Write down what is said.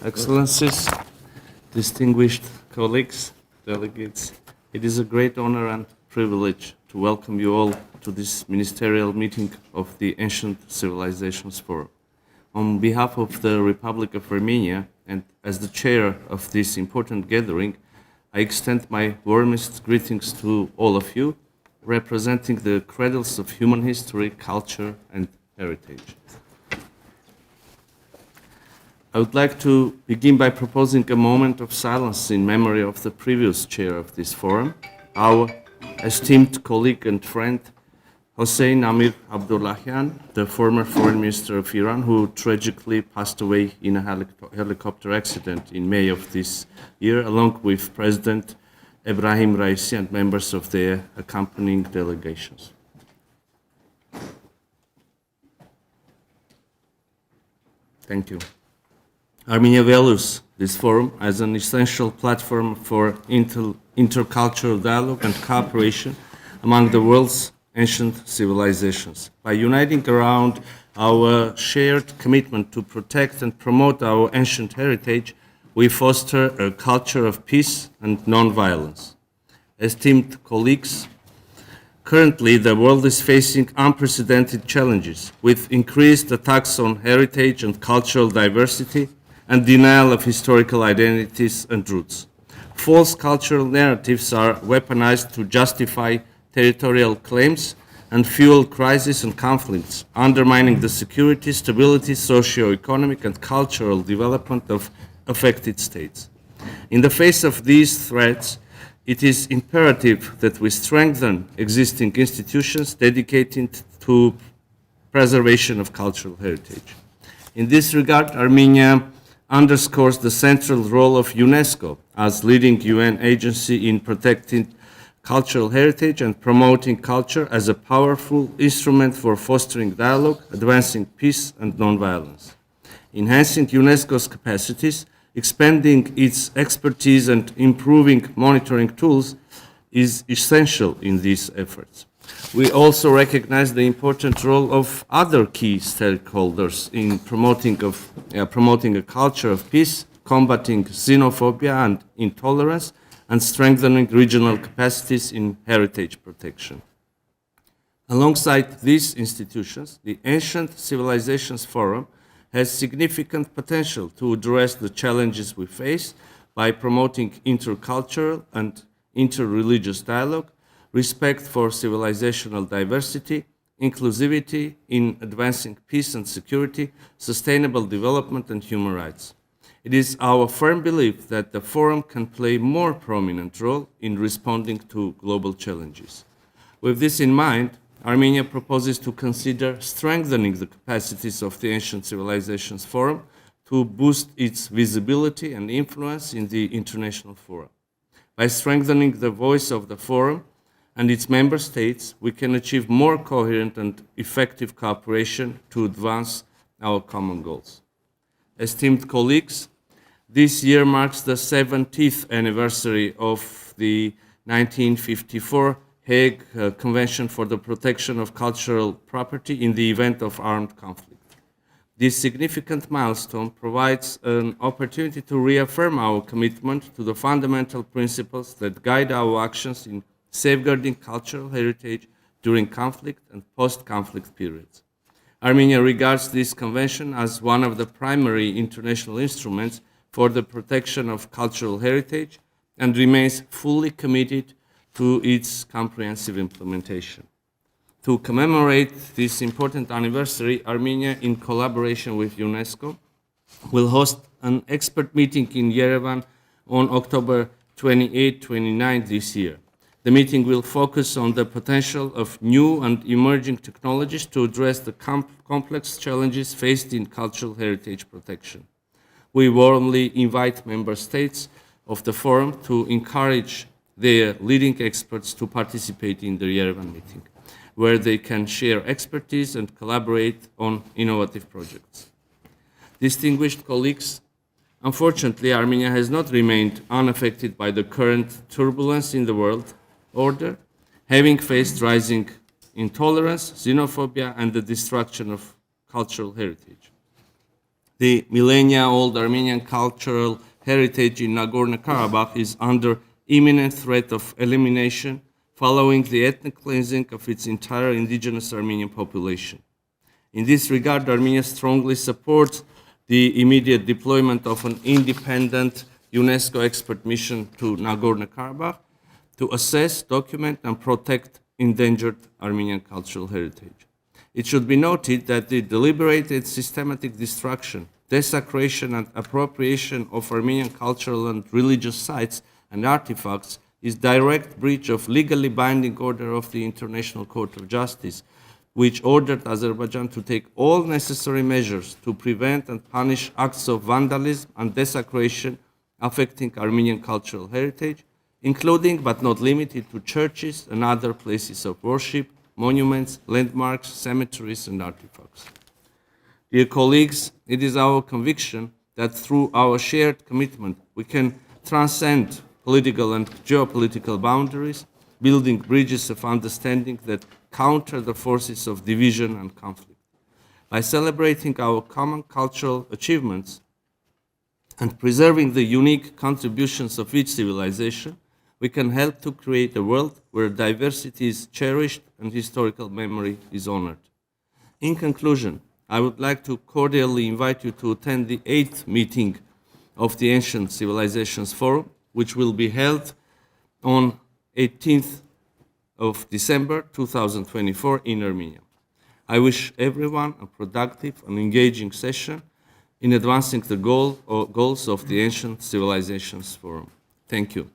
Excellencies, distinguished colleagues, delegates, it is a great honor and privilege to welcome you all to this ministerial meeting of the Ancient Civilizations Forum. On behalf of the Republic of Armenia and as the chair of this important gathering, I extend my warmest greetings to all of you, representing the cradles of human history, culture, and heritage. I would like to begin by proposing a moment of silence in memory of the previous chair of this forum, our esteemed colleague and friend, Hossein Amir Abdullahian, the former foreign minister of Iran, who tragically passed away in a helicopter accident in May of this year, along with President Ebrahim Raisi and members of their accompanying delegations. Thank you. Armenia values this forum as an essential platform for intercultural dialogue and cooperation among the world's ancient civilizations. By uniting around our shared commitment to protect and promote our ancient heritage, we foster a culture of peace and non-violence. Esteemed colleagues, currently the world is facing unprecedented challenges with increased attacks on heritage and cultural diversity and denial of historical identities and roots. False cultural narratives are weaponized to justify territorial claims and fuel crises and conflicts, undermining the security, stability, socio-economic and cultural development of affected states. In the face of these threats, it is imperative that we strengthen existing institutions dedicated to preservation of cultural heritage. In this regard, Armenia underscores the central role of UNESCO as leading UN agency in protecting cultural heritage and promoting culture as a powerful instrument for fostering dialogue, advancing peace and nonviolence. Enhancing UNESCO's capacities, expanding its expertise and improving monitoring tools is essential in these efforts. We also recognize the important role of other key stakeholders in promoting a culture of peace, combating xenophobia and intolerance, and strengthening regional capacities in heritage protection. Alongside these institutions, the Ancient Civilizations Forum has significant potential to address the challenges we face by promoting intercultural and interreligious dialogue, respect for civilizational diversity, inclusivity in advancing peace and security, sustainable development, and human rights. It is our firm belief that the forum can play a more prominent role in responding to global challenges. With this in mind, Armenia proposes to consider strengthening the capacities of the Ancient Civilizations Forum to boost its visibility and influence in the international forum. By strengthening the voice of the forum and its member states, we can achieve more coherent and effective cooperation to advance our common goals. Esteemed colleagues, this year marks the 70th anniversary of the 1954 Hague Convention for the Protection of Cultural Property in the event of armed conflict. This significant milestone provides an opportunity to reaffirm our commitment to the fundamental principles that guide our actions in safeguarding cultural heritage during conflict and post-conflict periods. Armenia regards this convention as one of the primary international instruments for the protection of cultural heritage and remains fully committed to its comprehensive implementation. To commemorate this important anniversary, Armenia, in collaboration with UNESCO, will host an expert meeting in Yerevan on October 28-29 this year. The meeting will focus on the potential of new and emerging technologies to address the complex challenges faced in cultural heritage protection. We warmly invite member states of the forum to encourage their leading experts to participate in the Yerevan meeting, where they can share expertise and collaborate on innovative projects. Distinguished colleagues, unfortunately, Armenia has not remained unaffected by the current turbulence in the world order, having faced rising intolerance, xenophobia, and the destruction of cultural heritage. The millennia-old Armenian cultural heritage in Nagorno-Karabakh is under imminent threat of elimination following the ethnic cleansing of its entire indigenous Armenian population. In this regard, Armenia strongly supports the immediate deployment of an independent UNESCO expert mission to Nagorno-Karabakh to assess, document, and protect endangered Armenian cultural heritage. It should be noted that the deliberate and systematic destruction, desecration, and appropriation of Armenian cultural and religious sites and artifacts is direct breach of legally binding order of the International Court of Justice, which ordered Azerbaijan to take all necessary measures to prevent and punish acts of vandalism and desecration affecting Armenian cultural heritage, including but not limited to churches and other places of worship, monuments, landmarks, cemeteries, and artifacts. Dear colleagues, it is our conviction that through our shared commitment, we can transcend political and geopolitical boundaries, building bridges of understanding that counter the forces of division and conflict. By celebrating our common cultural achievements and preserving the unique contributions of each civilization, we can help to create a world where diversity is cherished and historical memory is honored. In conclusion, I would like to cordially invite you to attend the 8th meeting of the Ancient Civilizations Forum, which will be held on 18th of December 2024 in Armenia. I wish everyone a productive and engaging session in advancing the goals of the Ancient Civilizations Forum. Thank you.